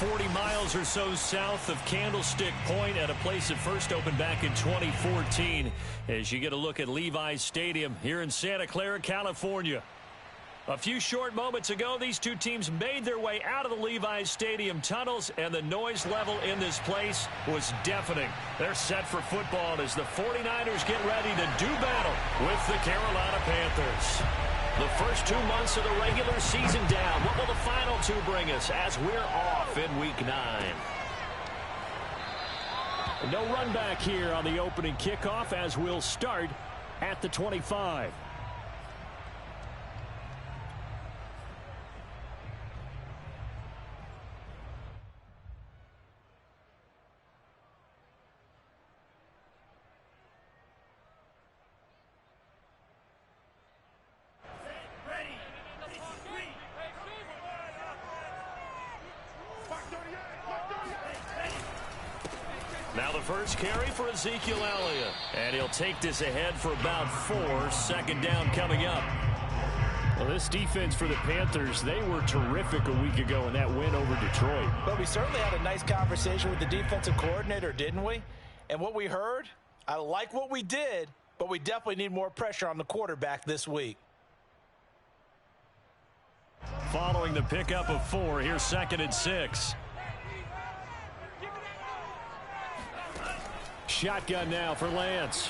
40 miles or so south of Candlestick Point at a place that first opened back in 2014 as you get a look at Levi's Stadium here in Santa Clara, California. A few short moments ago, these two teams made their way out of the Levi's Stadium tunnels, and the noise level in this place was deafening. They're set for football as the 49ers get ready to do battle with the Carolina Panthers. The first 2 months of the regular season down. What will the final two bring us as we're off in Week 9? No run back here on the opening kickoff as we'll start at the 25. Now the first carry for Ezekiel Elliott. And he'll take this ahead for about 4. Second down coming up. Well, this defense for the Panthers, they were terrific a week ago in that win over Detroit. But we certainly had a nice conversation with the defensive coordinator, didn't we? And what we heard, I like what we did, but we definitely need more pressure on the quarterback this week. Following the pickup of 4, here's 2nd and 6. Shotgun now for Lance.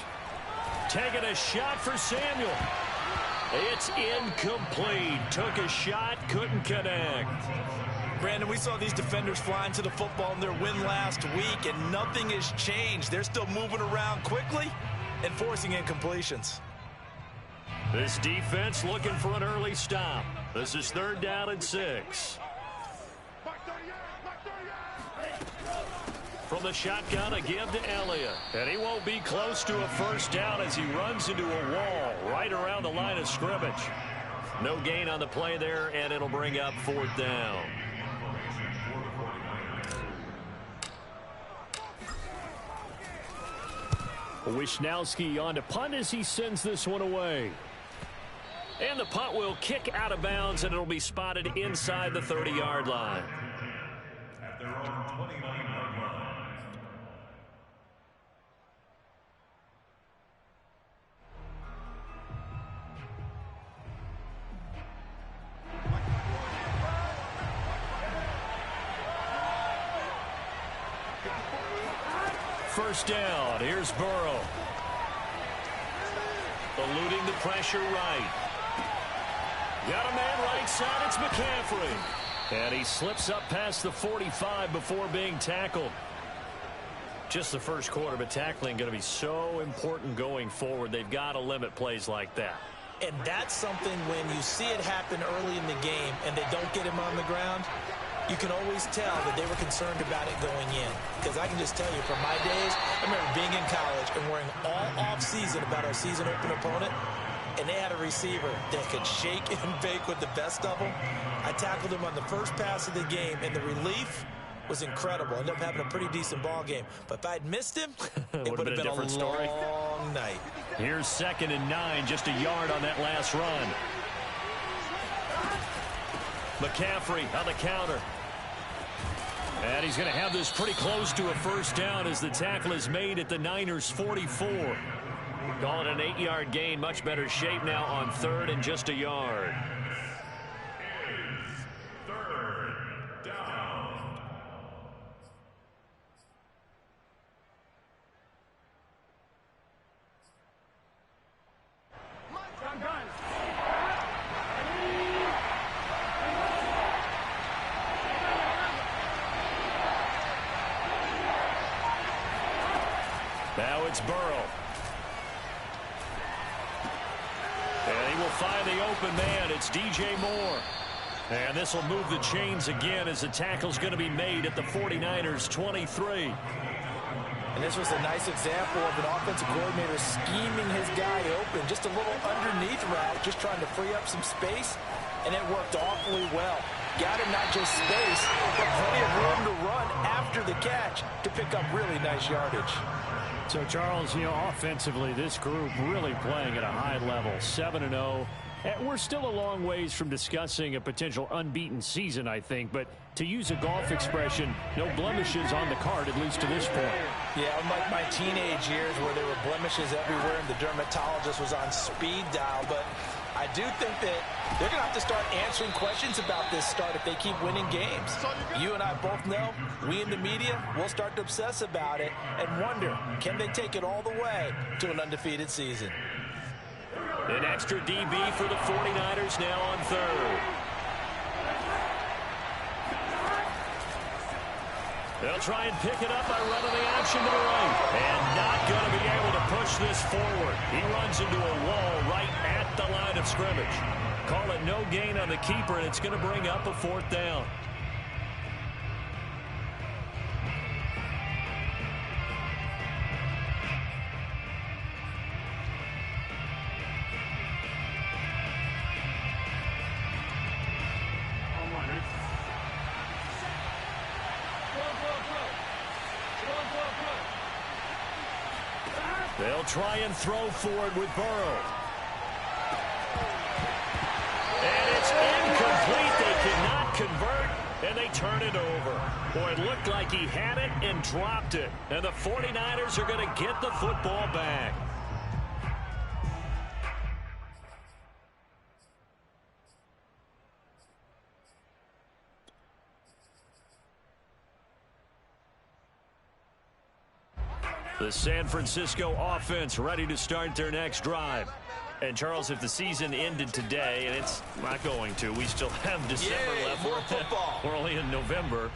Taking a shot for Samuel. It's incomplete. Took a shot, couldn't connect. Brandon, we saw these defenders flying to the football in their win last week, and nothing has changed. They're still moving around quickly and forcing incompletions. This defense looking for an early stop. This is 3rd down and 6. From the shotgun, a give to Elliott. And he won't be close to a first down as he runs into a wall right around the line of scrimmage. No gain on the play there, and it'll bring up 4th down. Wisnowski on to punt as he sends this one away. And the punt will kick out of bounds, and it'll be spotted inside the 30-yard line. At their own 29-yard line. First down. Here's Burrow. Eluding the pressure right. Got a man right side. It's McCaffrey. And he slips up past the 45 before being tackled. Just the first quarter, but tackling going to be so important going forward. They've got to limit plays like that. And that's something when you see it happen early in the game and they don't get him on the ground, you can always tell that they were concerned about it going in. Because I can just tell you, from my days, I remember being in college and worrying all off-season about our season open opponent, and they had a receiver that could shake and bake with the best of them. I tackled him on the first pass of the game, and the relief was incredible. Ended up having a pretty decent ball game. But if I'd missed him, it would have been a different story. Long night. Here's 2nd and 9, just a yard on that last run. McCaffrey on the counter. And he's going to have this pretty close to a first down as the tackle is made at the Niners' 44. Call it an 8-yard gain. Much better shape now on 3rd and just a yard. Now it's Burrow. And he will find the open man. It's DJ Moore. And this will move the chains again as the tackle's going to be made at the 49ers' 23. And this was a nice example of an offensive coordinator scheming his guy open. Just a little underneath route, just trying to free up some space. And it worked awfully well. Got him not just space, but plenty of room to run after the catch to pick up really nice yardage. So, Charles, offensively, this group really playing at a high level. 7-0, We're still a long ways from discussing a potential unbeaten season, I think. But to use a golf expression, no blemishes on the card, at least to this point. Yeah, unlike my teenage years where there were blemishes everywhere and the dermatologist was on speed dial. But I do think that they're going to have to start answering questions about this start if they keep winning games. You and I both know, we in the media, will start to obsess about it and wonder, can they take it all the way to an undefeated season? An extra DB for the 49ers now on third. They'll try and pick it up by running the option to the right. And not going to be able to push this forward. He runs into a wall right at the line of scrimmage. Call it no gain on the keeper, and it's going to bring up a fourth down. They'll try and throw forward with Burrow. And it's incomplete. They cannot convert, and they turn it over. Boy, it looked like he had it and dropped it. And the 49ers are going to get the football back. The San Francisco offense ready to start their next drive. And, Charles, if the season ended today, and it's not going to, we still have December left. More football. We're only in November.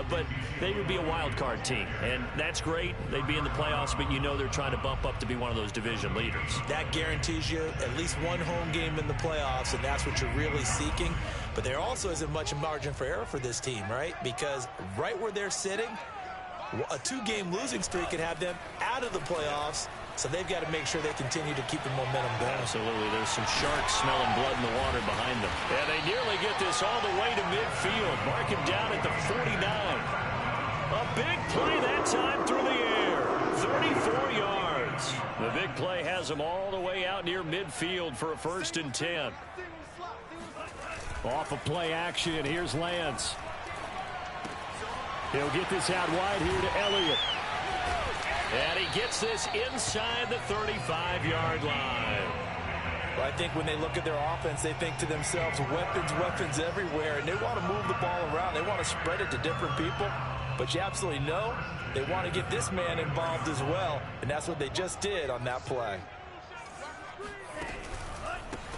But they would be a wild card team. And that's great. They'd be in the playoffs, but you know they're trying to bump up to be one of those division leaders. That guarantees you at least one home game in the playoffs, and that's what you're really seeking. But there also isn't much margin for error for this team, right? Because right where they're sitting, a two-game losing streak could have them out of the playoffs, so they've got to make sure they continue to keep the momentum going. Absolutely. There's some sharks smelling blood in the water behind them. And they nearly get this all the way to midfield. Mark him down at the 49. A big play that time through the air. 34 yards. The big play has them all the way out near midfield for a 1st and 10. Off of play action, here's Lance. He'll get this out wide here to Elliott. And he gets this inside the 35-yard line. Well, I think when they look at their offense, they think to themselves, weapons everywhere, and they want to move the ball around. They want to spread it to different people. But you absolutely know they want to get this man involved as well, and that's what they just did on that play.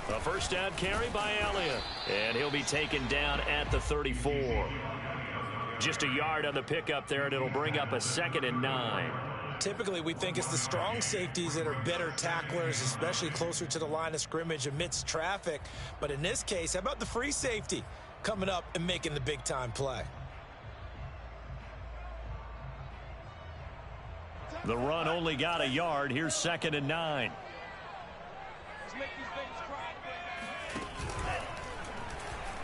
A first down carry by Elliott. And he'll be taken down at the 34. Just a yard on the pickup there, and it'll bring up a 2nd and 9. Typically, we think it's the strong safeties that are better tacklers, especially closer to the line of scrimmage amidst traffic. But in this case, how about the free safety coming up and making the big-time play? The run only got a yard. Here's 2nd and 9.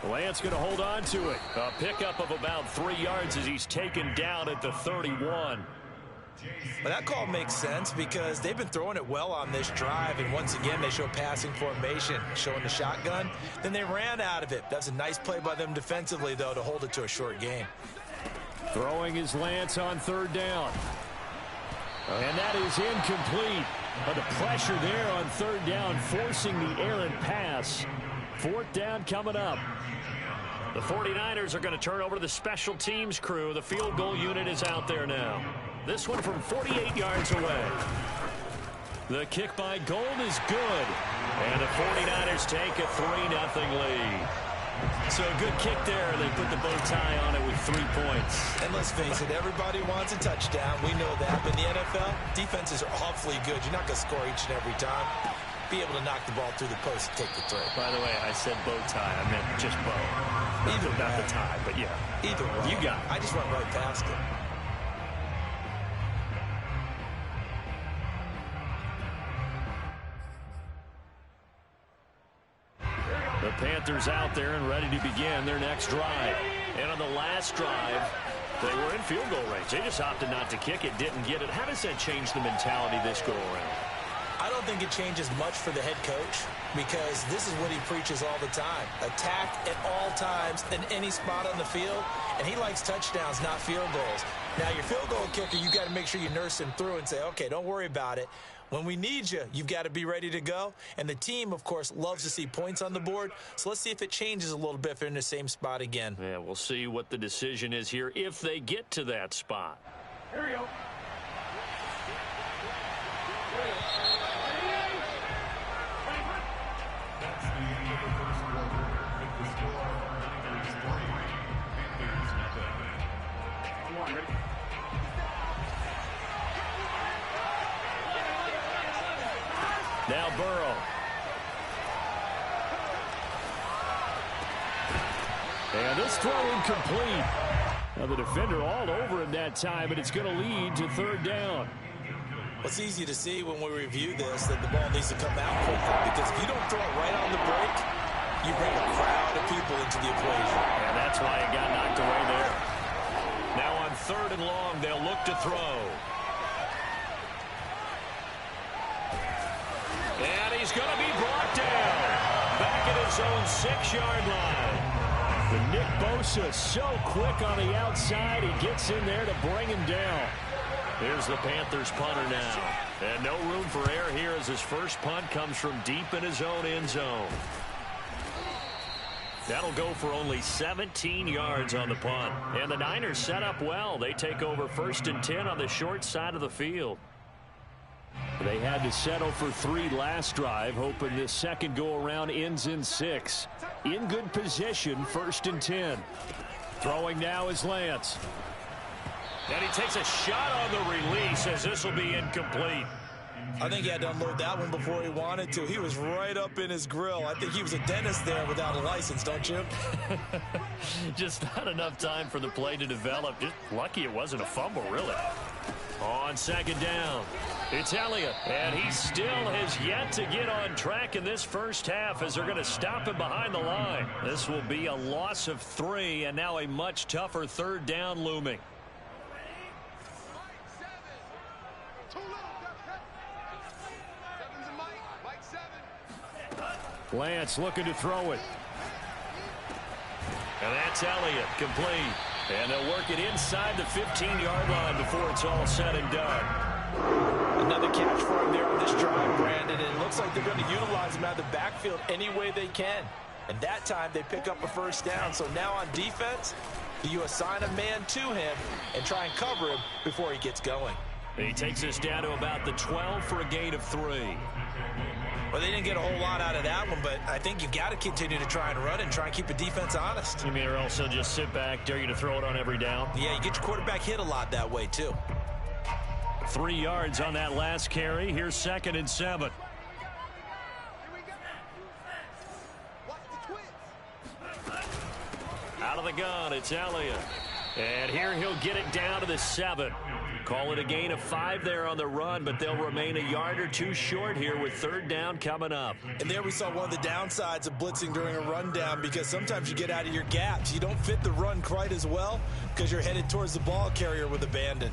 Lance going to hold on to it. A pickup of about 3 yards as he's taken down at the 31. Well, that call makes sense because they've been throwing it well on this drive, and once again they show passing formation, showing the shotgun. Then they ran out of it. That's a nice play by them defensively, though, to hold it to a short game. Throwing is Lance on 3rd down. And that is incomplete. But the pressure there on 3rd down, forcing the errant pass. 4th down coming up. The 49ers are going to turn over to the special teams crew. The field goal unit is out there now. This one from 48 yards away. The kick by Gold is good. And the 49ers take a 3-0 lead. So a good kick there. They put the bow tie on it with 3 points. And let's face it, everybody wants a touchdown. We know that. But in the NFL, defenses are awfully good. You're not going to score each and every time. Be able to knock the ball through the post and take the throw. By the way, I said bow tie. I meant just bow. Either not way. the tie, but yeah. Either way. You got it. I just went right past it. The Panthers out there and ready to begin their next drive. And on the last drive, they were in field goal range. They just opted not to kick it, didn't get it. How does that change the mentality this go around? I I don't think it changes much for the head coach because this is what he preaches all the time. Attack at all times in any spot on the field, and he likes touchdowns, not field goals. Now, your field goal kicker, you got to make sure you nurse him through and say, okay, don't worry about it. When we need you, you've got to be ready to go. And the team, of course, loves to see points on the board. So let's see if it changes a little bit if they're in the same spot again. Yeah, we'll see what the decision is here if they get to that spot. Here we go. Now Burrow. And this throw incomplete. Now the defender all over him that time, but it's going to lead to third down. It's easy to see when we review this that the ball needs to come out quickly because if you don't throw it right on the break, you bring a crowd of people into the equation. And that's why it got knocked away there. Now on third and long, they'll look to throw. And he's going to be brought down. Back at his own 6-yard line. The Nick Bosa so quick on the outside. He gets in there to bring him down. Here's the Panthers punter now. And no room for error here as his first punt comes from deep in his own end zone. That'll go for only 17 yards on the punt. And the Niners set up well. They take over 1st and 10 on the short side of the field. They had to settle for 3 last drive, hoping this second go-around ends in 6. In good position, 1st and 10. Throwing now is Lance. And he takes a shot on the release as this will be incomplete. I think he had to unload that one before he wanted to. He was right up in his grill. I think he was a dentist there without a license, don't you? Just not enough time for the play to develop. Just lucky it wasn't a fumble, really. On 2nd down, it's Elliott. And he still has yet to get on track in this first half as they're going to stop him behind the line. This will be a loss of 3 and now a much tougher 3rd down looming. Lance looking to throw it. And that's Elliott, complete. And they'll work it inside the 15-yard line before it's all said and done. Another catch for him there on this drive, Brandon. And it looks like they're going to utilize him out of the backfield any way they can. And that time they pick up a 1st down. So now on defense, do you assign a man to him and try and cover him before he gets going? He takes us down to about the 12 for a gain of 3. Well, they didn't get a whole lot out of that one, but I think you've got to continue to try and run and try and keep the defense honest. You mean or also just sit back, dare you to throw it on every down? Yeah, you get your quarterback hit a lot that way, too. 3 yards on that last carry. Here's 2nd and 7. Out of the gun, it's Elliott. And here he'll get it down to the 7. Call it a gain of 5 there on the run, but they'll remain a yard or 2 short here with 3rd down coming up. And there we saw one of the downsides of blitzing during a rundown because sometimes you get out of your gaps. You don't fit the run quite as well because you're headed towards the ball carrier with abandon.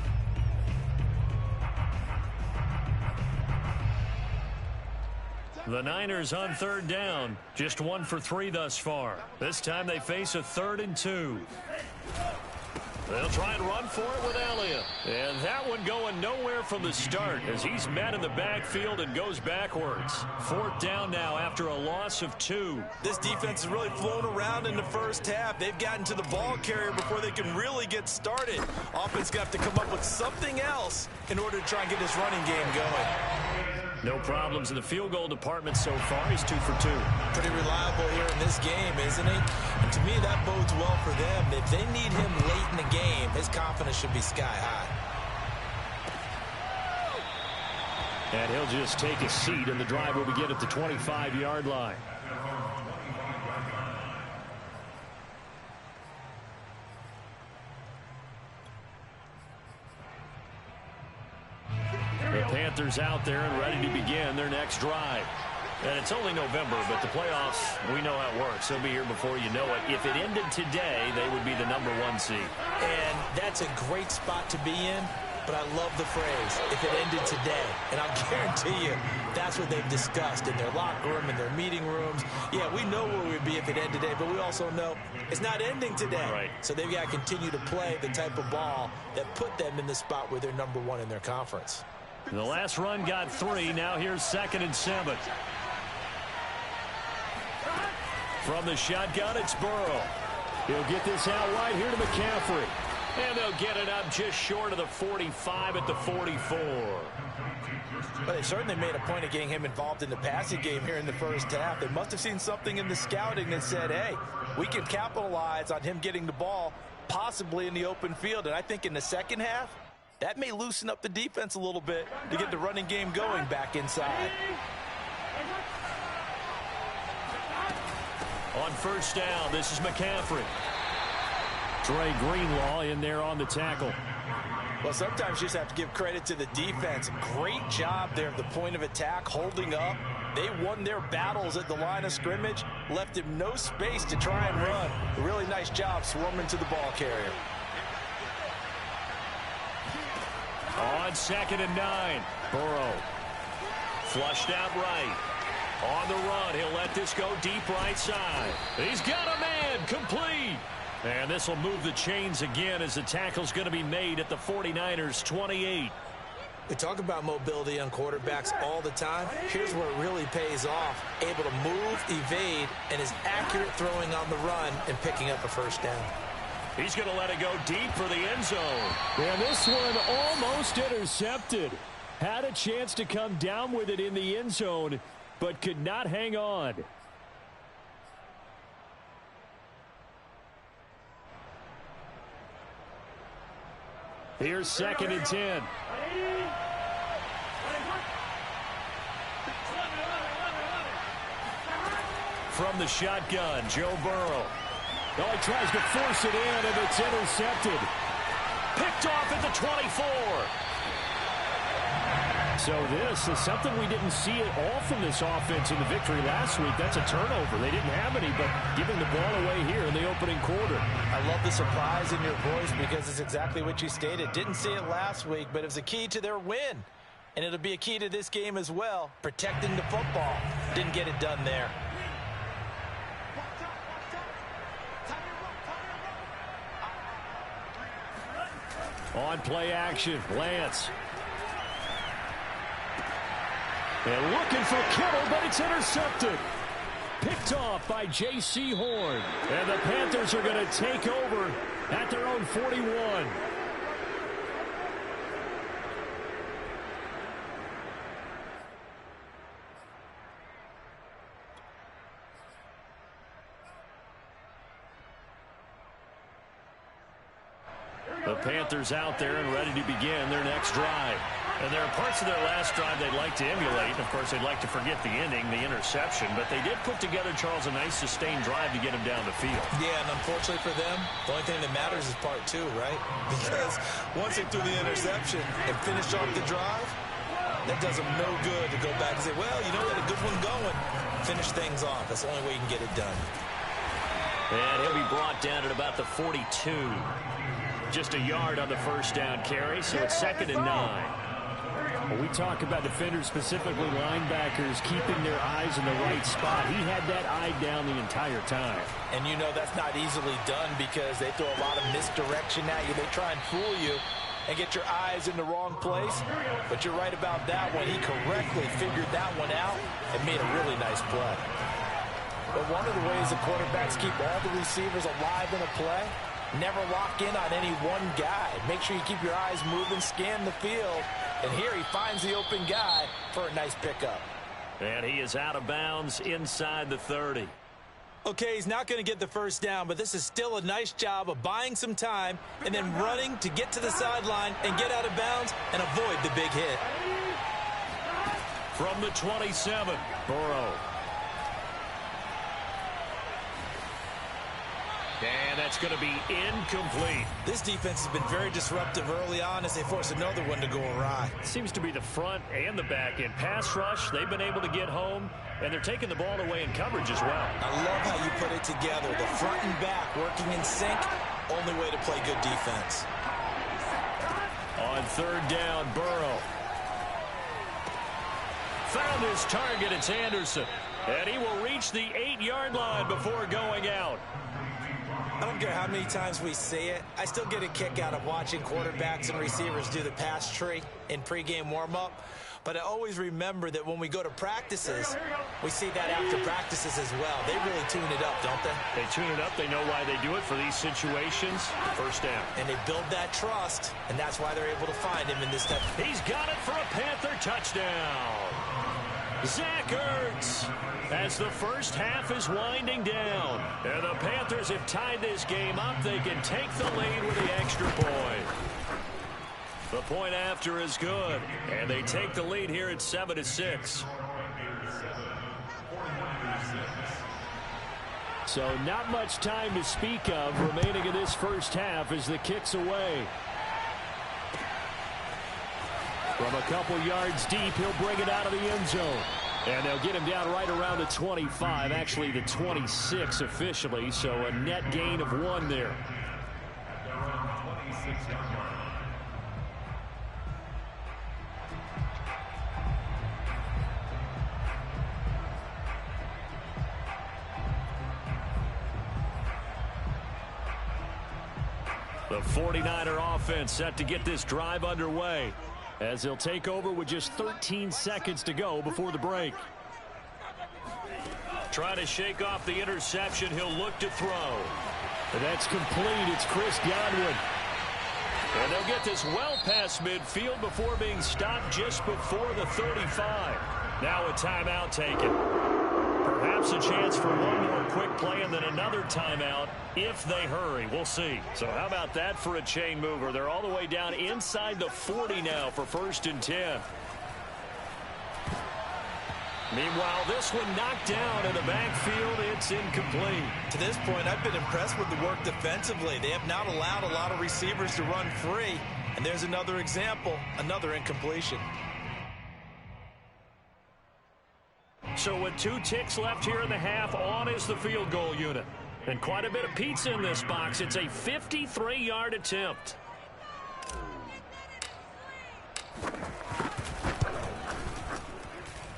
The Niners on 3rd down. Just 1 for 3 thus far. This time they face a 3rd and 2. They'll try and run for it with Elliott. And that one going nowhere from the start as he's met in the backfield and goes backwards. 4th down now after a loss of 2. This defense has really flown around in the first half. They've gotten to the ball carrier before they can really get started. Offense going to have to come up with something else in order to try and get this running game going. No problems in the field goal department so far. He's 2 for 2. Pretty reliable here in this game, isn't he? And to me, that bodes well for them. If they need him late in the game, his confidence should be sky high. And he'll just take a seat, and the drive will begin at the 25-yard line. The Panthers out there and ready to begin their next drive. And it's only November, but the playoffs, we know how it works. They'll be here before you know it. If it ended today, they would be the #1 seed. And that's a great spot to be in but I love the phrase, if it ended today. And I'll guarantee you that's what they've discussed in their locker room, in their meeting rooms. Yeah, we know where we'd be if it ended today, but we also know it's not ending today. Right. So they've got to continue to play the type of ball that put them in the spot where they're #1 in their conference. The last run got 3. Now here's 2nd and 7. From the shotgun, it's Burrow. He'll get this out wide here to McCaffrey. And they'll get it up just short of the 45 at the 44. But they certainly made a point of getting him involved in the passing game here in the first half. They must have seen something in the scouting that said, hey, we can capitalize on him getting the ball possibly in the open field. And I think in the second half, that may loosen up the defense a little bit to get the running game going back inside. On first down, this is McCaffrey. Dre Greenlaw in there on the tackle. Well, sometimes you just have to give credit to the defense. Great job there at the point of attack, holding up. They won their battles at the line of scrimmage, left him no space to try and run. A really nice job swarming to the ball carrier. On 2nd and 9, Burrow. Flushed out right. On the run, he'll let this go deep right side. He's got a man, complete. And this will move the chains again as the tackle's going to be made at the 49ers 28. We talk about mobility on quarterbacks all the time. Here's where it really pays off. Able to move, evade, and is accurate throwing on the run and picking up a first down. He's going to let it go deep for the end zone. And this one almost intercepted. Had a chance to come down with it in the end zone, but could not hang on. Here's 2nd and 10. From the shotgun, Joe Burrow. Oh, he tries to force it in, and it's intercepted. Picked off at the 24. So this is something we didn't see at all from this offense in the victory last week. That's a turnover. They didn't have any, but giving the ball away here in the opening quarter. I love the surprise in your voice because it's exactly what you stated. Didn't see it last week, but it was a key to their win. And it'll be a key to this game as well, protecting the football. Didn't get it done there. On play action, Lance. And looking for Kittle, but it's intercepted. Picked off by J.C. Horn. And the Panthers are going to take over at their own 41. The Panthers out there and ready to begin their next drive. And there are parts of their last drive they'd like to emulate. Of course, they'd like to forget the ending, the interception. But they did put together, Charles, a nice sustained drive to get him down the field. Yeah, and unfortunately for them, the only thing that matters is part 2, right? Because once they threw the interception and finished off the drive, that does them no good to go back and say, well, you know, we had a good one going. Finish things off. That's the only way you can get it done. And he'll be brought down at about the 42. Just a yard on the first down carry, so it's 2nd and 9. When we talk about defenders, specifically linebackers, keeping their eyes in the right spot, he had that eye down the entire time. And you know that's not easily done because they throw a lot of misdirection at you. They try and fool you and get your eyes in the wrong place. But you're right about that one. He correctly figured that one out and made a really nice play. But one of the ways the quarterbacks keep all the receivers alive in a play, never lock in on any one guy. Make sure you keep your eyes moving, scan the field. And here he finds the open guy for a nice pickup. And he is out of bounds inside the 30. Okay, he's not going to get the first down, but this is still a nice job of buying some time and then running to get to the sideline and get out of bounds and avoid the big hit. From the 27, Burrow. And that's going to be incomplete. This defense has been very disruptive early on as they force another one to go awry. Seems to be the front and the back end. Pass rush, they've been able to get home, and they're taking the ball away in coverage as well. I love how you put it together. The front and back working in sync, only way to play good defense. On On third down, Burrow. Found his target. It's Anderson. And he will reach the 8-yard line before going out. I don't care how many times we see it. I still get a kick out of watching quarterbacks and receivers do the pass tree in pregame warm-up. But I always remember that when we go to practices, we see that after practices as well. They really tune it up, don't they? They tune it up. They know why they do it for these situations. First down. And they build that trust, and that's why they're able to find him in this type. He's got it for a Panther touchdown. Zach Ertz, as the first half is winding down. And the Panthers have tied this game up. They can take the lead with the extra point. The point after is good, and they take the lead here at 7-6. So not much time to speak of remaining in this first half as the kick's away. From a couple yards deep, he'll bring it out of the end zone. And they'll get him down right around the 25, actually the 26 officially, so a net gain of 1 there. The 49er offense set to get this drive underway as they'll take over with just 13 seconds to go before the break. Trying to shake off the interception. He'll look to throw. That's complete. It's Chris Godwin. And they'll get this well past midfield before being stopped just before the 35. Now a timeout taken. Perhaps a chance for one more quick play and then another timeout if they hurry. We'll see. So how about that for a chain mover? They're all the way down inside the 40 now for 1st and 10. Meanwhile, this one knocked down in the backfield. It's incomplete. To this point, I've been impressed with the work defensively. They have not allowed a lot of receivers to run free. And there's another example, another incompletion. So with 2 ticks left here in the half, on is the field goal unit. And quite a bit of pizza in this box. It's a 53-yard attempt.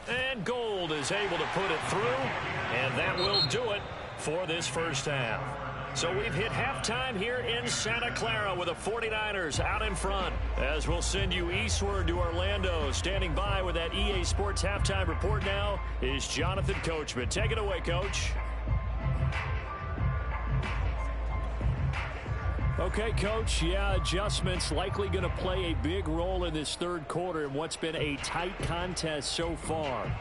And Gold is able to put it through, and that will do it for this first half. So we've hit halftime here in Santa Clara with the 49ers out in front. As we'll send you eastward to Orlando. Standing by with that EA Sports halftime report now is Jonathan Coachman. Take it away, Coach. Okay, Coach. Yeah, adjustments likely going to play a big role in this third quarter in what's been a tight contest so far.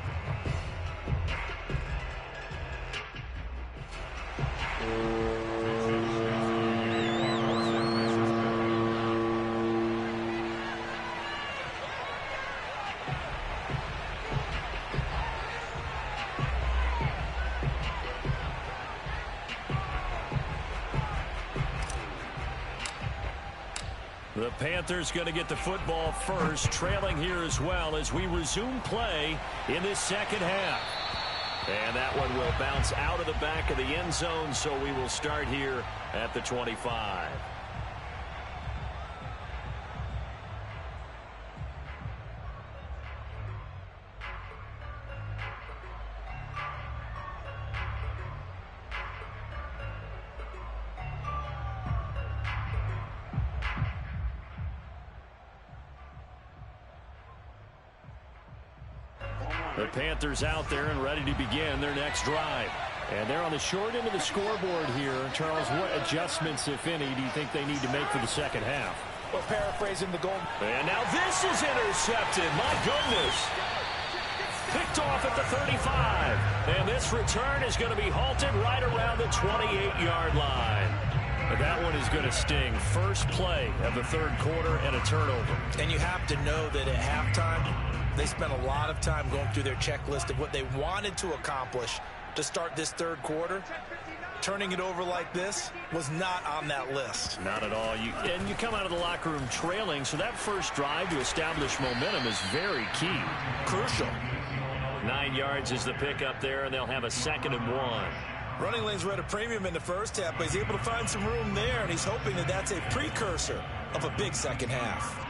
The Panthers going to get the football first, trailing here as well as we resume play in this second half. And that one will bounce out of the back of the end zone, so we will start here at the 25. The Panthers out there and ready to begin their next drive. And they're on the short end of the scoreboard here. Charles, what adjustments, if any, do you think they need to make for the second half? Well, paraphrasing the goal. And now this is intercepted. My goodness. Picked off at the 35. And this return is going to be halted right around the 28-yard line. But that one is going to sting. First play of the third quarter and a turnover. And you have to know that at halftime, they spent a lot of time going through their checklist of what they wanted to accomplish to start this third quarter. Turning it over like this was not on that list. Not at all. And you come out of the locker room trailing, so that first drive to establish momentum is very key. Crucial. 9 yards is the pickup there, and they'll have a 2nd and 1. Running lanes were at a premium in the first half, but he's able to find some room there, and he's hoping that that's a precursor of a big second half.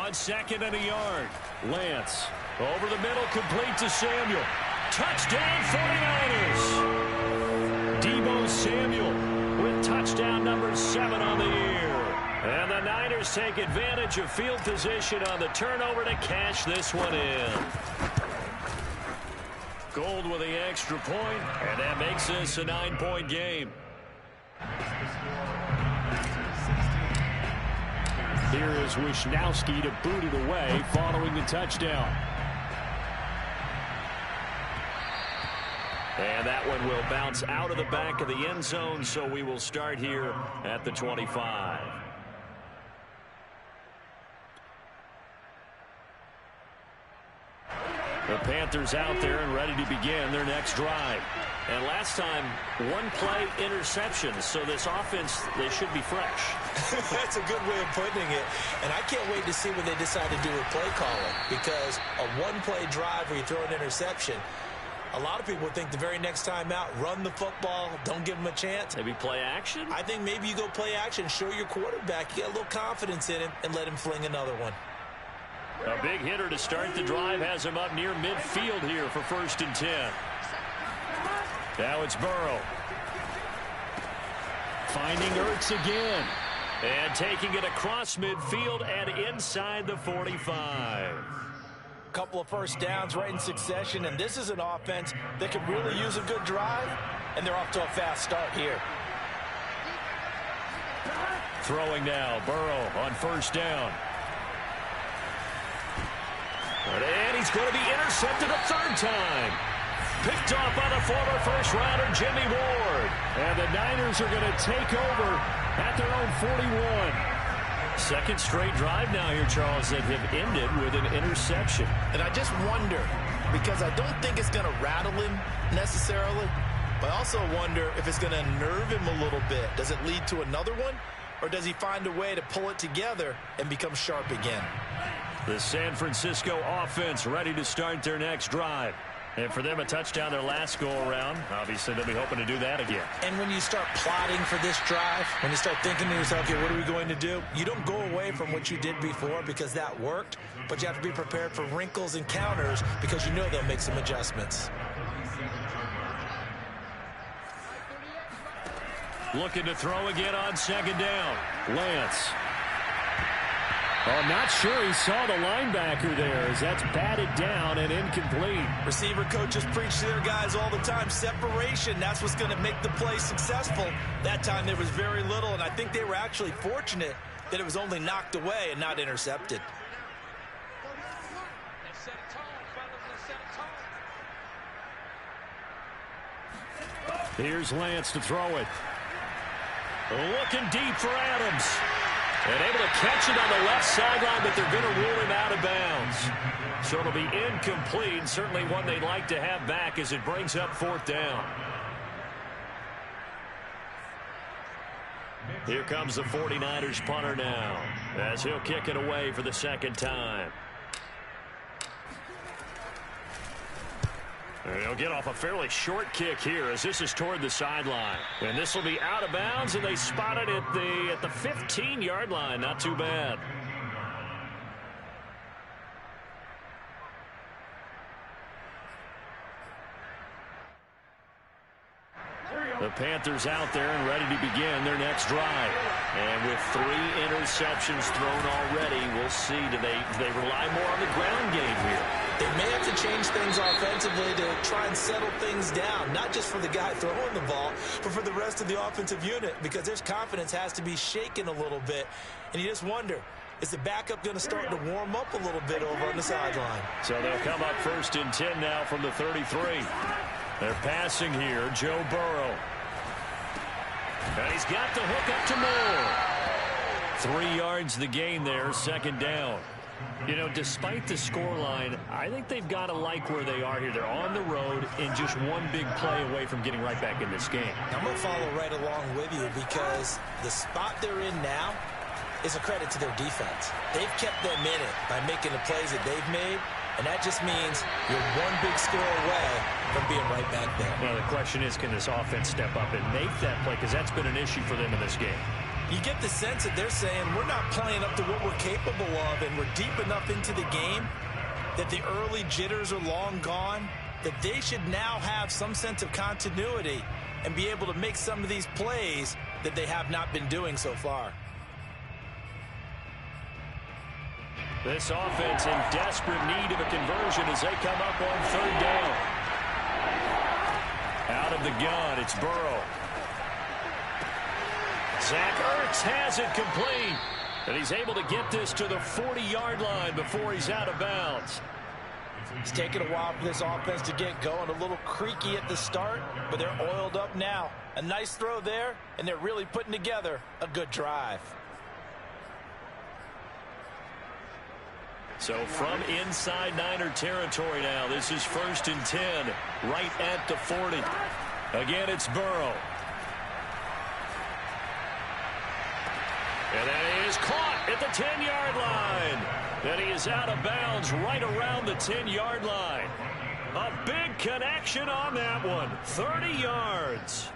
On 2nd and a yard. Lance over the middle, complete to Samuel. Touchdown 49ers. Deebo Samuel with touchdown number 7 on the year. And the Niners take advantage of field position on the turnover to cash this one in. Gold with the extra point, and that makes this a 9-point game. Here is Wisnowski to boot it away following the touchdown. And that one will bounce out of the back of the end zone, so we will start here at the 25. The Panthers out there and ready to begin their next drive. And last time, one play interception, so this offense, they should be fresh. That's a good way of putting it. And I can't wait to see what they decide to do with play calling, because a one-play drive where you throw an interception, a lot of people think the very next time out, run the football, don't give them a chance. Maybe play action? I think maybe you go play action, show your quarterback, you get a little confidence in him, and let him fling another one. A big hitter to start the drive has him up near midfield here for 1st and 10. Now it's Burrow. Finding Ertz again. And taking it across midfield and inside the 45. Couple of first downs right in succession, and this is an offense that could really use a good drive, and they're off to a fast start here. Throwing now, Burrow on 1st down. And he's going to be intercepted a 3rd time. Picked off by the former first-rounder Jimmy Ward. And the Niners are going to take over at their own 41. 2nd straight drive now here, Charles, that have ended with an interception. And I just wonder, because I don't think it's going to rattle him necessarily, but I also wonder if it's going to nerve him a little bit. Does it lead to another one, or does he find a way to pull it together and become sharp again? The San Francisco offense ready to start their next drive. And for them, a touchdown their last go-around. Obviously, they'll be hoping to do that again. And when you start plotting for this drive, when you start thinking to yourself, okay, what are we going to do? You don't go away from what you did before because that worked, but you have to be prepared for wrinkles and counters because you know they'll make some adjustments. Looking to throw again on 2nd down. Lance. Oh, I'm not sure he saw the linebacker there as that's batted down and incomplete. Receiver coaches preach to their guys all the time. Separation, that's what's going to make the play successful. That time there was very little, and I think they were actually fortunate that it was only knocked away and not intercepted. Here's Lance to throw it. Looking deep for Adams. And able to catch it on the left sideline, but they're going to rule him out of bounds. So it'll be incomplete. Certainly one they'd like to have back as it brings up 4th down. Here comes the 49ers punter now as he'll kick it away for the 2nd time. And he'll get off a fairly short kick here as this is toward the sideline. And this will be out of bounds, and they spot it at the 15-yard line. Not too bad. The Panthers out there and ready to begin their next drive. And with 3 interceptions thrown already, we'll see. Do they rely more on the ground game here? They may have to change things offensively to try and settle things down, not just for the guy throwing the ball, but for the rest of the offensive unit, because their confidence has to be shaken a little bit. And you just wonder, is the backup going to start to warm up a little bit over on the sideline? So they'll come up 1st and 10 now from the 33. They're passing here, Joe Burrow. And he's got the hook up to Moore. 3 yards the gain there, 2nd down. You know, despite the scoreline, I think they've got to like where they are here. They're on the road and just one big play away from getting right back in this game. I'm going to follow right along with you because the spot they're in now is a credit to their defense. They've kept them in it by making the plays that they've made, and that just means you're one big score away from being right back there. Well, the question is, can this offense step up and make that play? Because that's been an issue for them in this game. You get the sense that they're saying we're not playing up to what we're capable of, and we're deep enough into the game that the early jitters are long gone, that they should now have some sense of continuity and be able to make some of these plays that they have not been doing so far. This offense in desperate need of a conversion as they come up on third down. Out of the gun, it's Burrow. Zach Ertz has it complete. And he's able to get this to the 40-yard line before he's out of bounds. It's taken a while for this offense to get going. A little creaky at the start, but they're oiled up now. A nice throw there, and they're really putting together a good drive. So from inside Niner territory now, this is 1st and 10, right at the 40. Again, it's Burrow. And then he is caught at the 10-yard line. And he is out of bounds right around the 10-yard line. A big connection on that one. 30 yards.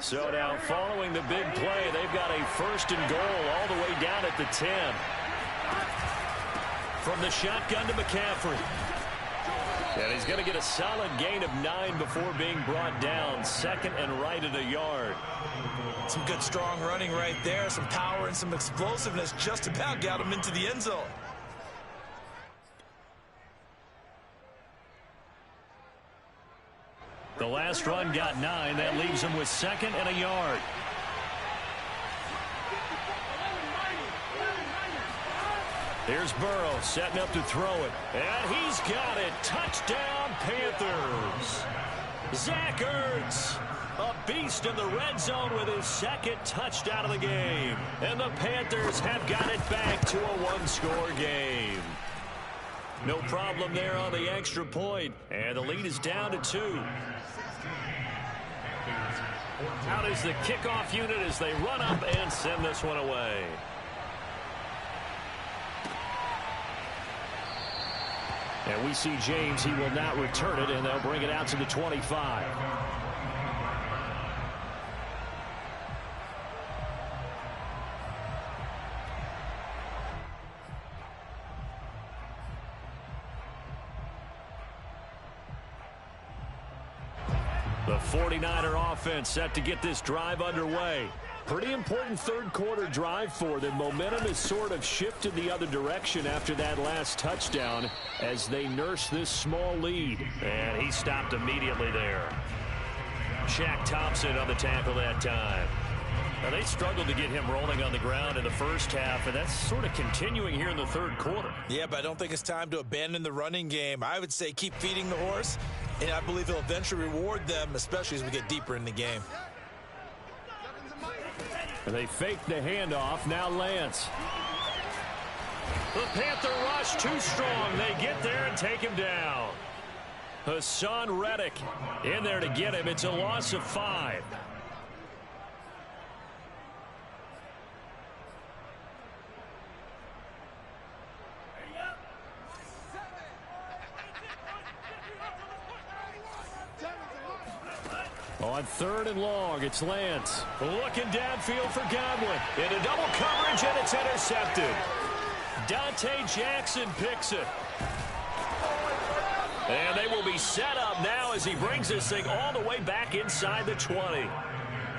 So now following the big play, they've got a 1st and goal all the way down at the 10. From the shotgun to McCaffrey. And he's going to get a solid gain of 9 before being brought down. 2nd and right at a yard. Some good strong running right there. Some power and some explosiveness just about got him into the end zone. The last run got 9. That leaves him with 2nd and a yard. Here's Burrow setting up to throw it. And he's got it. Touchdown, Panthers. Zach Ertz, a beast in the red zone with his 2nd touchdown of the game. And the Panthers have got it back to a one-score game. No problem there on the extra point. And the lead is down to 2. Out is the kickoff unit as they run up and send this one away. And we see James. He will not return it, and they'll bring it out to the 25. The 49er offense set to get this drive underway. Pretty important third quarter drive for them. Momentum has sort of shifted the other direction after that last touchdown as they nurse this small lead. And he stopped immediately there. Shaq Thompson on the tackle that time. Now they struggled to get him rolling on the ground in the first half, and that's sort of continuing here in the third quarter. Yeah, but I don't think it's time to abandon the running game. I would say keep feeding the horse, and I believe he'll eventually reward them, especially as we get deeper in the game. They fake the handoff. Now Lance. The Panther rush too strong. They get there and take him down. Hassan Reddick in there to get him. It's a loss of 5. On 3rd and long, it's Lance. Looking downfield for Godwin. Into double coverage, and it's intercepted. Dante Jackson picks it. And they will be set up now as he brings this thing all the way back inside the 20.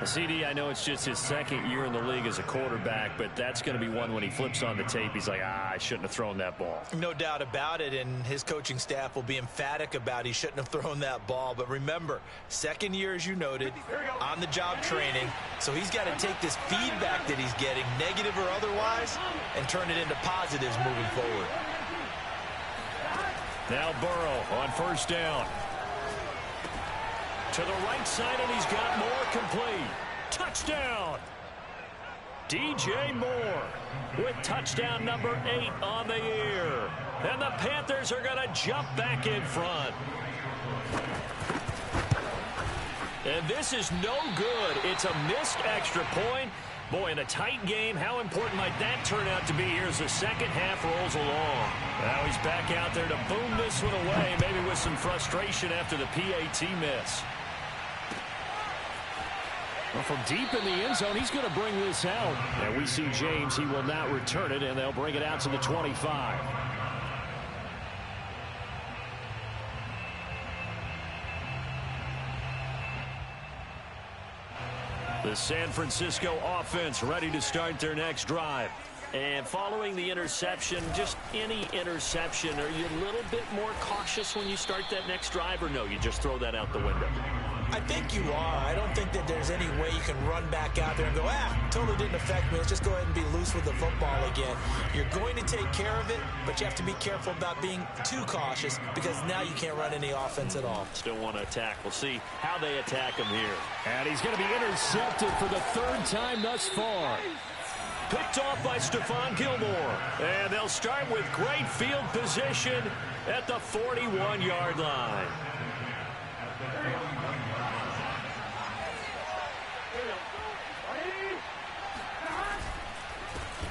CD, I know it's just his 2nd year in the league as a quarterback, but that's going to be one when he flips on the tape. He's like, I shouldn't have thrown that ball. No doubt about it, and his coaching staff will be emphatic about he shouldn't have thrown that ball. But remember, 2nd year, as you noted, on-the-job training, so he's got to take this feedback that he's getting, negative or otherwise, and turn it into positives moving forward. Now Burrow on 1st down. To the right side, and he's got Moore complete. Touchdown! DJ Moore with touchdown number 8 on the year. And the Panthers are going to jump back in front. And this is no good. It's a missed extra point. Boy, in a tight game, how important might that turn out to be here as the second half rolls along? Now he's back out there to boom this one away, maybe with some frustration after the PAT miss. Well, from deep in the end zone, he's going to bring this out. And we see James. He will not return it, and they'll bring it out to the 25. The San Francisco offense ready to start their next drive. And following the interception, just any interception, are you a little bit more cautious when you start that next drive, or no, you just throw that out the window? I think you are. I don't think that there's any way you can run back out there and go, totally didn't affect me. Let's just go ahead and be loose with the football again. You're going to take care of it, but you have to be careful about being too cautious because now you can't run any offense at all. Still want to attack. We'll see how they attack him here. And he's going to be intercepted for the third time thus far. Picked off by Stephon Gilmore. And they'll start with great field position at the 41-yard line.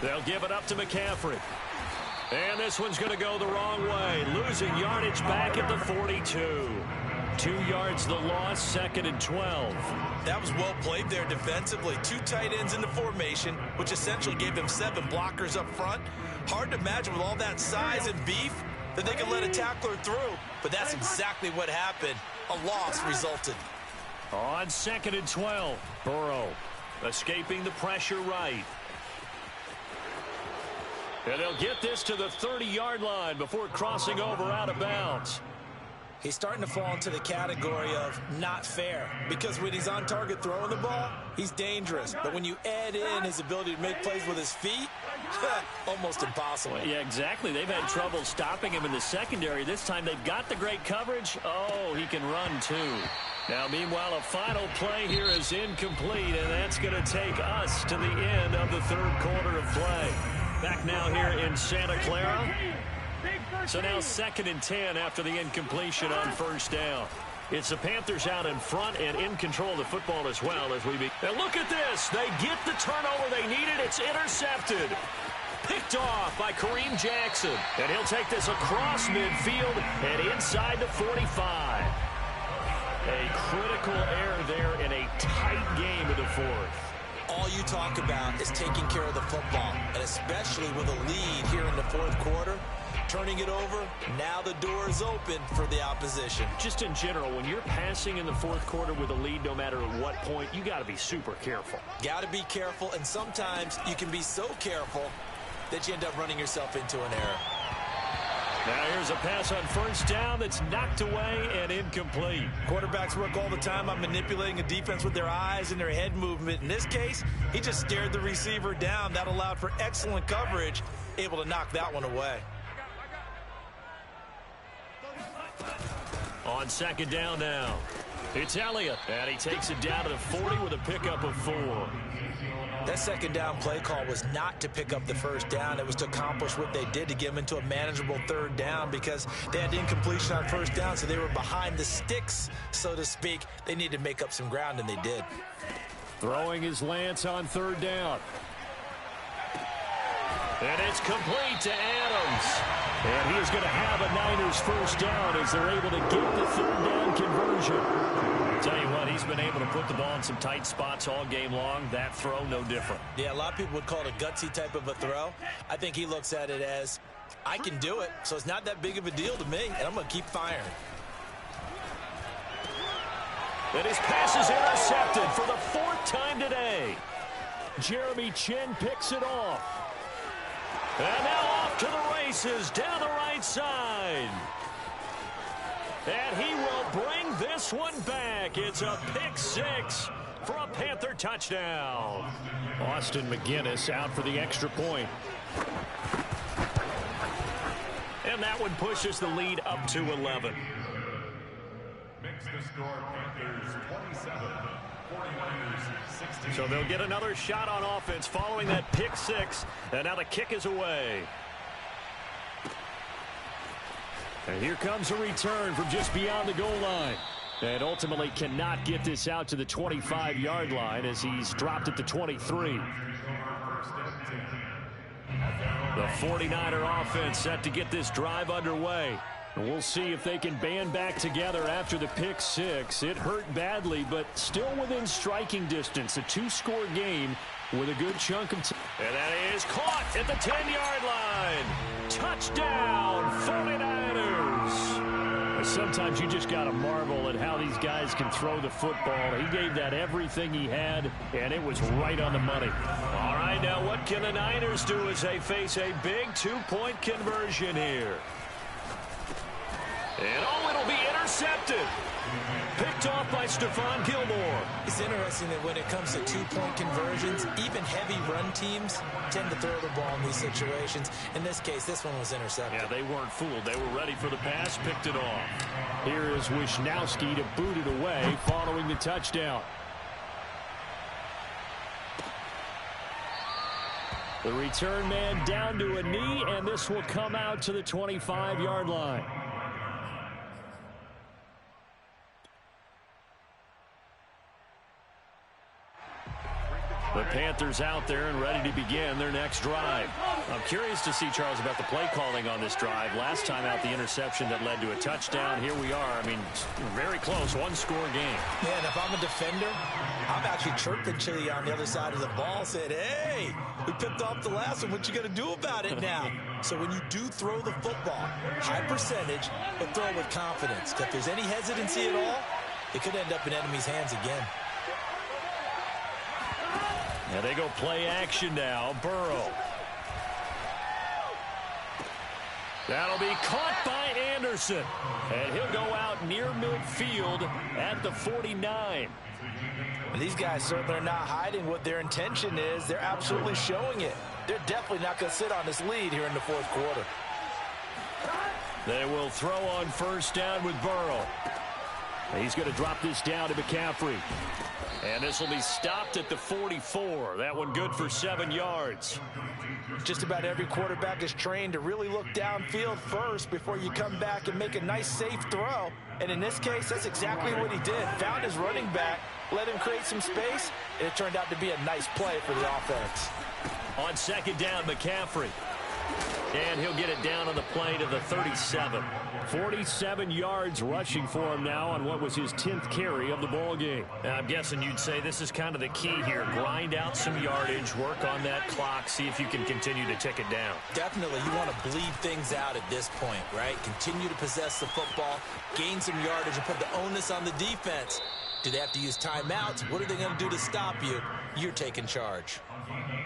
They'll give it up to McCaffrey. And this one's going to go the wrong way. Losing yardage back at the 42. 2 yards the loss, 2nd and 12. That was well played there defensively. 2 tight ends in the formation, which essentially gave them 7 blockers up front. Hard to imagine with all that size and beef that they could let a tackler through. But that's exactly what happened. A loss resulted. On 2nd and 12, Burrow escaping the pressure right. And they'll get this to the 30-yard line before crossing over out of bounds. He's starting to fall into the category of not fair because when he's on target throwing the ball, he's dangerous. But when you add in his ability to make plays with his feet, almost impossible. Yeah, exactly. They've had trouble stopping him in the secondary. This time they've got the great coverage. Oh, he can run too. Now, meanwhile, a final play here is incomplete, and that's going to take us to the end of the third quarter of play. Back now here in Santa Clara. So now 2nd and 10 after the incompletion on first down. It's the Panthers out in front and in control of the football as well as we begin. And look at this. They get the turnover they needed. It's intercepted. Picked off by Kareem Jackson. And he'll take this across midfield and inside the 45. A critical error there in a tight game in the fourth. All you talk about is taking care of the football, and especially with a lead here in the fourth quarter, turning it over, now the door is open for the opposition. Just in general, when you're passing in the fourth quarter with a lead, no matter at what point, you got to be super careful. Got to be careful, and sometimes you can be so careful that you end up running yourself into an error. Now here's a pass on first down that's knocked away and incomplete. Quarterbacks work all the time on manipulating a defense with their eyes and their head movement. In this case, he just stared the receiver down. That allowed for excellent coverage, able to knock that one away. On 2nd down now, it's Elliott, and he takes it down to the 40 with a pickup of 4. That 2nd down play call was not to pick up the first down. It was to accomplish what they did to get them into a manageable 3rd down because they had incompletion on first down, so they were behind the sticks, so to speak. They needed to make up some ground, and they did. Throwing his Lance on 3rd down. And it's complete to Adams. And he is going to have a Niners first down as they're able to get the 3rd down conversion. Tell you what, he's been able to put the ball in some tight spots all game long. That throw, no different. Yeah, a lot of people would call it a gutsy type of a throw. I think he looks at it as, I can do it, so it's not that big of a deal to me, and I'm going to keep firing. And his pass is intercepted for the 4th time today. Jeremy Chin picks it off. And now off to the races down the right side. And he will bring this one back. It's a pick 6 for a Panther touchdown. Austin McGinnis out for the extra point. And that one pushes the lead up to 11. Makes the score Panthers 27, 49ers 16. So they'll get another shot on offense following that pick 6. And now the kick is away. And here comes a return from just beyond the goal line. And ultimately cannot get this out to the 25-yard line as he's dropped at the 23. The 49er offense set to get this drive underway. We'll see if they can band back together after the pick six. It hurt badly, but still within striking distance. A two-score game with a good chunk of time. And that is caught at the 10-yard line. Touchdown, 49ers. Sometimes you just got to marvel at how these guys can throw the football. He gave that everything he had, and it was right on the money. All right, now what can the Niners do as they face a big two-point conversion here? And it'll be intercepted. Picked off by Stephon Gilmore. It's interesting that when it comes to two-point conversions, even heavy run teams tend to throw the ball in these situations. In this case, this one was intercepted. Yeah, they weren't fooled. They were ready for the pass, picked it off. Here is Wisnowski to boot it away following the touchdown. The return man down to a knee, and this will come out to the 25-yard line. The Panthers out there and ready to begin their next drive. I'm curious to see, Charles, about the play calling on this drive. Last time out, the interception that led to a touchdown. Here we are. I mean, very close, one-score game. Yeah, and if I'm a defender, I'm actually chirping Chili on the other side of the ball, said, hey, we picked off the last one. What you going to do about it now? So when you do throw the football, high percentage, but throw with confidence. If there's any hesitancy at all, it could end up in enemy's hands again. And they go play action now. Burrow. That'll be caught by Anderson. And he'll go out near midfield at the 49. And these guys certainly are not hiding what their intention is. They're absolutely showing it. They're definitely not going to sit on this lead here in the fourth quarter. They will throw on first down with Burrow. He's going to drop this down to McCaffrey. And this will be stopped at the 44. That one good for 7 yards. Just about every quarterback is trained to really look downfield first before you come back and make a nice, safe throw. And in this case, that's exactly what he did. Found his running back, let him create some space, and it turned out to be a nice play for the offense. On second down, McCaffrey. And he'll get it down on the play to the 37. 47 yards rushing for him now on what was his 10th carry of the ball game. Now, I'm guessing you'd say this is kind of the key here. Grind out some yardage, work on that clock, see if you can continue to tick it down. Definitely, you want to bleed things out at this point, right? Continue to possess the football, gain some yardage, and put the onus on the defense. Do they have to use timeouts? What are they going to do to stop you? You're taking charge.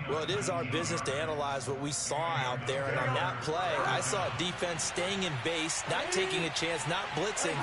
Well, it is our business to analyze what we saw out there, and on that play, I saw defense staying in base, not taking a chance, not blitzing,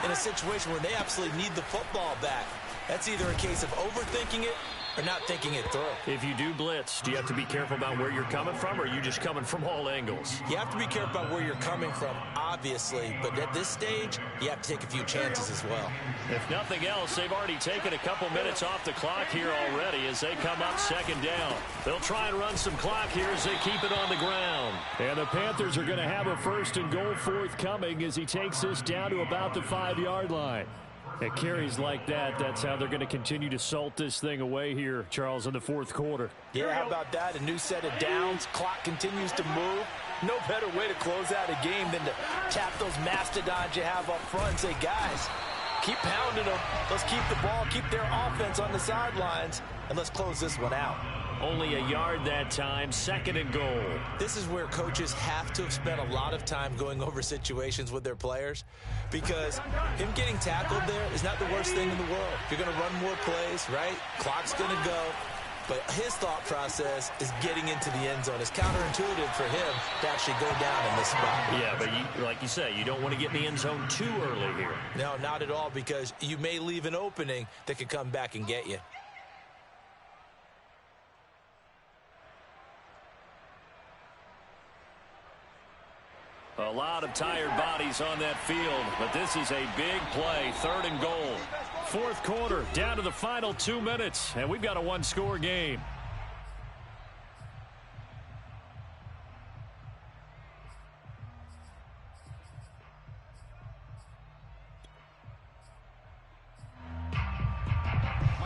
in a situation where they absolutely need the football back. That's either a case of overthinking it or not thinking it through. If you do blitz, do you have to be careful about where you're coming from, or are you just coming from all angles? You have to be careful about where you're coming from, obviously, but at this stage, you have to take a few chances as well. If nothing else, they've already taken a couple minutes off the clock here already as they come up second down. They'll try and run some clock here as they keep it on the ground. And the Panthers are going to have a first and goal forthcoming as he takes this down to about the 5-yard line. At carries like that, that's how they're going to continue to salt this thing away here, Charles, in the fourth quarter. Yeah, how about that? A new set of downs. Clock continues to move. No better way to close out a game than to tap those mastodons you have up front and say, guys, keep pounding them. Let's keep the ball, keep their offense on the sidelines, and let's close this one out. Only a yard that time, second and goal. This is where coaches have to have spent a lot of time going over situations with their players, because him getting tackled there is not the worst thing in the world. You're going to run more plays, right? Clock's going to go. But his thought process is getting into the end zone. It's counterintuitive for him to actually go down in this spot. Yeah, but like you say, you don't want to get in the end zone too early here. No, not at all, because you may leave an opening that could come back and get you. A lot of tired bodies on that field, but this is a big play, third and goal. Fourth quarter, down to the final 2 minutes, and we've got a one-score game.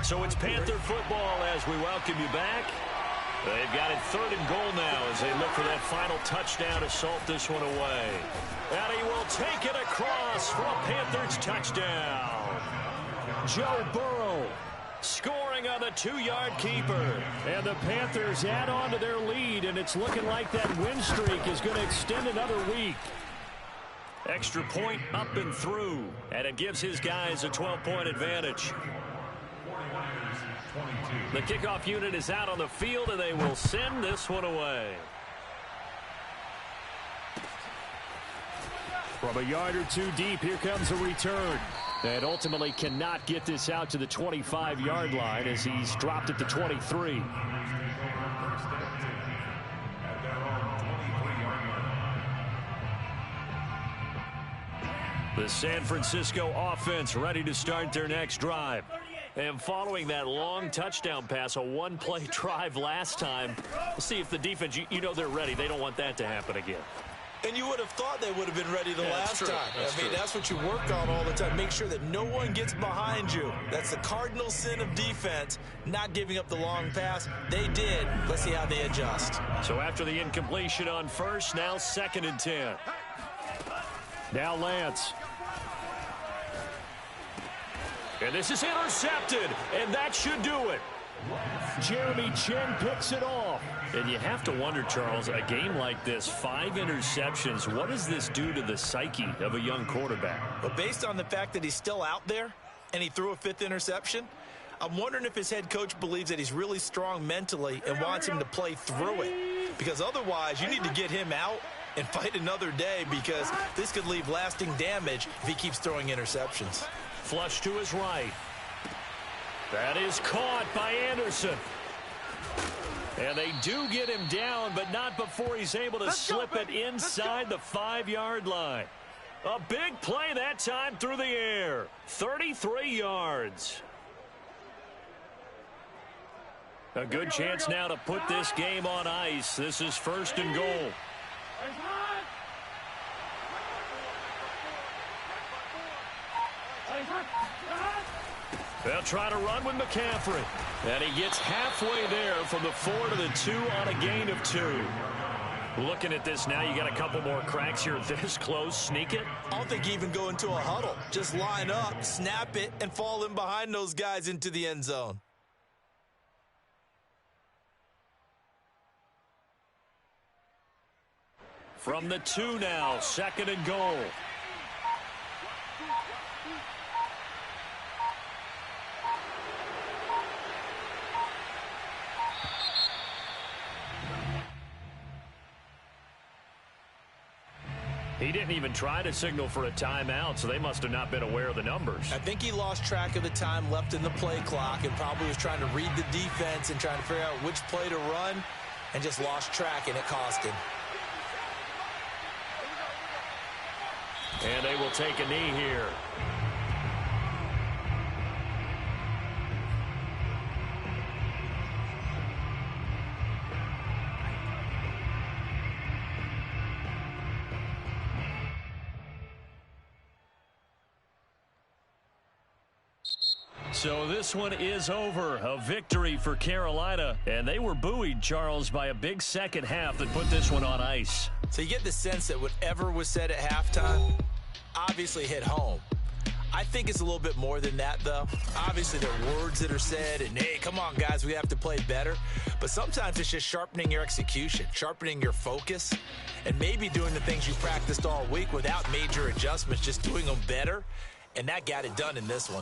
So it's Panther football as we welcome you back. They've got it 3rd and goal now as they look for that final touchdown to salt this one away. And he will take it across for a Panthers touchdown. Joe Burrow scoring on the 2-yard keeper. And the Panthers add on to their lead, and it's looking like that win streak is going to extend another week. Extra point up and through, and it gives his guys a 12-point advantage. The kickoff unit is out on the field, and they will send this one away. From a yard or two deep, here comes a return. And ultimately cannot get this out to the 25-yard line as he's dropped at the 23. The San Francisco offense ready to start their next drive. And following that long touchdown pass, a one-play drive last time, we'll see if the defense, you know they're ready. They don't want that to happen again. And you would have thought they would have been ready the last time. That's what you work on all the time. Make sure that no one gets behind you. That's the cardinal sin of defense, not giving up the long pass. They did. Let's see how they adjust. So after the incompletion on first, now 2nd and 10. Now Lance. And this is intercepted, and that should do it. Jeremy Chin picks it off. And you have to wonder, Charles, a game like this, 5 interceptions, what does this do to the psyche of a young quarterback? But based on the fact that he's still out there and he threw a 5th interception, I'm wondering if his head coach believes that he's really strong mentally and wants him to play through it. Because otherwise, you need to get him out and fight another day, because this could leave lasting damage if he keeps throwing interceptions. Flush to his right. That is caught by Anderson. And they do get him down, but not before he's able to slip it inside the 5-yard line. A big play that time through the air. 33 yards. A good chance now to put this game on ice. This is 1st and goal. They'll try to run with McCaffrey. And he gets halfway there from the 4 to the 2 on a gain of 2. Looking at this now, you got a couple more cracks here this close. Sneak it. I don't think you even go into a huddle. Just line up, snap it, and fall in behind those guys into the end zone. From the 2 now, 2nd and goal. He didn't even try to signal for a timeout, so they must have not been aware of the numbers. I think he lost track of the time left in the play clock and probably was trying to read the defense and trying to figure out which play to run, and just lost track, and it cost him. And they will take a knee here. So this one is over. A victory for Carolina. And they were buoyed, Charles, by a big second half that put this one on ice. So you get the sense that whatever was said at halftime obviously hit home. I think it's a little bit more than that, though. Obviously, there are words that are said, and, hey, come on, guys, we have to play better. But sometimes it's just sharpening your execution, sharpening your focus, and maybe doing the things you practiced all week without major adjustments, just doing them better. And that got it done in this one.